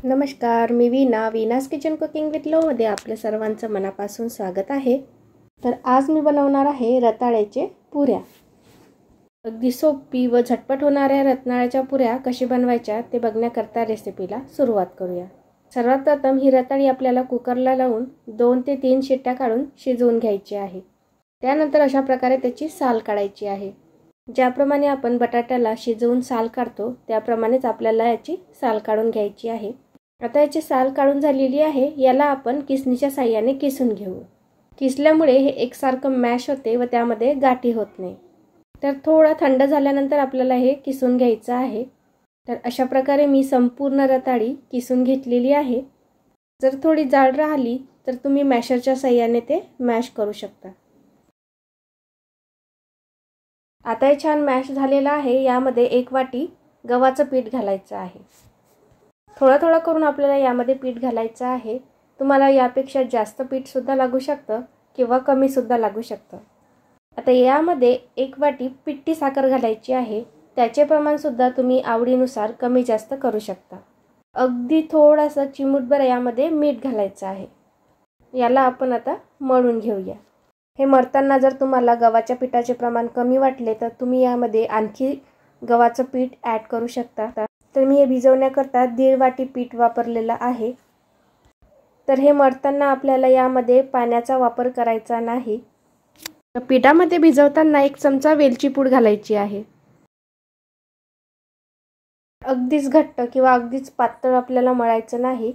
नमस्कार, मी वीनास kitchen cooking with low मध्ये आपल्या सर्वांचं मनापासून स्वागत आहे। तर आज मी बनवणार आहे रताळ्याचे पुऱ्या। अगदी सोपी व झटपट होणाऱ्या रताळ्याच्या पुऱ्या कशी बनवायच्या ते बघण्याकरता रेसिपीला सुरुवात करूया। सर्वात प्रथम ही रताळी आपल्याला कुकरला लावून 2 ते 3 शिट्ट्या काढून शिजवून घ्यायची आहे। त्यानंतर अशा प्रकारे त्याची साल काढायची आहे। ज्याप्रमाणे आपण बटाट्याला शिजवून साल काढतो त्याप्रमाणेच आपल्याला याची साल काढून घ्यायची आहे। आता याची साल काढून झालेली आहे। याला आपण किसणीच्या साहाय्याने किसून घेऊ। किसल्यामुळे हे एकसारखं मॅश होते व त्यामध्ये गाठी होत नाही। तर थोडा थंड झाल्यानंतर आपल्याला हे किसून घ्यायचं आहे। तर अशा प्रकारे मी संपूर्ण रताळी किसून घेतलेली आहे। जर थोडी जाड राहिली तर तुम्ही मॅशरच्या साहाय्याने ते मॅश करू शकता। आता हे छान मॅश झालेलं आहे। यामध्ये 1 वाटी गव्हाचं पीठ घालायचं आहे। थोडं थोडं करून आपल्याला यामध्ये पीठ घालायचं आहे। तुम्हाला यापेक्षा जास्त पीठ सुद्धा लागू शकतं किंवा कमी सुद्धा लागू शकतं। आता यामध्ये 1 वाटी पिठी साखर घालायची आहे। त्याचे प्रमाण सुद्धा तुम्ही आवडीनुसार कमी जास्त करू शकता। अगदी थोडासा चिमूटभर यामध्ये मीठ घालायचं आहे। याला आपण आता मळून घेऊया। हे मळताना जर तुम्हाला गव्हाच्या पिठाचे प्रमाण कमी वाटले तर तुम्ही यामध्ये आणखी गव्हाचं पीठ ॲड करू शकता। तर मी हे भिजवण्याकरता 1.5 वाटी पीठ वापरलेलं आहे। तर हे मळताना आपल्याला यामध्ये पाण्याचा वापर करायचा नाही। पिठामध्ये भिजवताना 1 चमचा वेलची पूड घालायची आहे। अगदीच घट्ट किंवा अगदीच पातळ आपल्याला मळायचं नाही।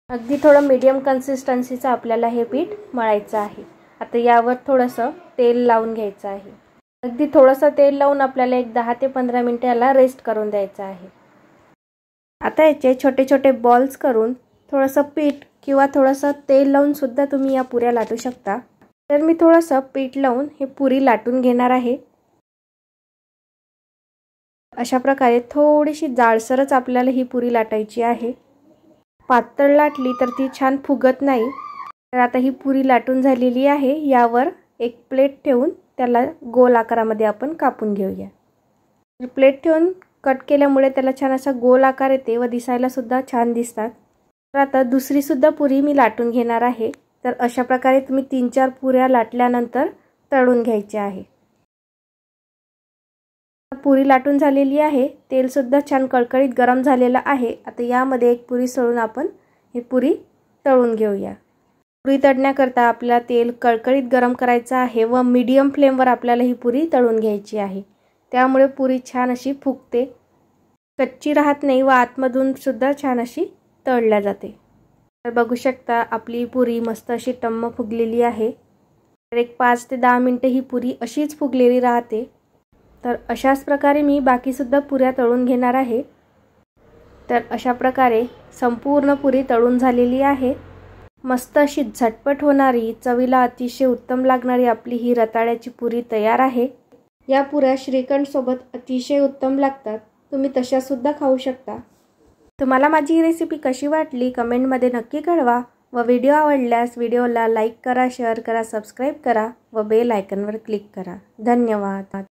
अगदी थोडं मीडियम कन्सिस्टन्सीचं आपल्याला हे पीठ मळायचं आहे। आता यावर थोडंसं तेल लावून घ्यायचं आहे। अगदी थोडंसं तेल लावून आपल्याला एक 10 ते 15 मिनिटे याला रेस्ट करून द्यायचं आहे। आता याचे छोटे छोटे बॉल्स करून थोडंसं पीठ किंवा थोडंसं तेल लावून सुद्धा तुम्ही या पुऱ्या लाटू शकता। तर मी थोडंसं पीठ लावून हे पुरी लाटून घेणार आहे। अशा प्रकारे थोडीशी जाडसरच आपल्याला ही पुरी लाटायची आहे। पातळ लाटली तर ती छान फुगत नाही। तर आता ही पुरी लाटून झालेली आहे। यावर एक प्लेट ठेवून त्याला गोल आकारामध्ये आपण कापून घेऊया। प्लेट ठेवून कट केल्यामुळे त्याला छान असा गोल आकार येते व दिसायला सुद्धा छान दिसतात। तर आता दुसरी सुद्धा पुरी मी लाटून घेणार आहे। तर अशा प्रकारे तुम्ही 3-4 पुऱ्या लाटल्यानंतर तळून घ्यायच्या आहे। पुरी लाटून झालेली आहे। तेल सुद्धा छान कळकळीत गरम झालेलं आहे। आता यामध्ये एक पुरी सोडून आपण ही पुरी तळून घेऊया। पुरी तळण्याकरता आपल्याला तेल कळकळीत गरम करायचं आहे व मीडियम फ्लेमवर आपल्याला ही पुरी तळून घ्यायची आहे। त्यामुळे पुरी छान अशी फुगते, कच्ची राहत नाही व आतमधून सुद्धा छान अशी तळल्या जाते। तर बघू शकता आपली पुरी मस्त अशी टम्म फुगलेली आहे। तर एक 5 ते 10 मिनिटे ही पुरी अशीच फुगलेली राहते। तर अशाच प्रकारे मी बाकी सुद्धा पुऱ्या तळून घेणार आहे। तर अशा प्रकारे संपूर्ण पुरी तळून झालेली आहे। मस्त अशी झटपट होणारी, चवीला अतिशय उत्तम लागणारी आपली ही रताळ्याची पुरी तयार आहे। या पुऱ्या श्रीखंड सोबत अतिशय उत्तम लागतात। तुम्ही तशा सुद्धा खाऊ शकता। तुम्हाला माझी ही रेसिपी कशी वाटली कमेंटमध्ये नक्की कळवा व व्हिडिओ आवडल्यास व्हिडिओला लाईक करा, शेअर करा, सबस्क्राईब करा व बेल आयकॉनवर क्लिक करा। धन्यवाद।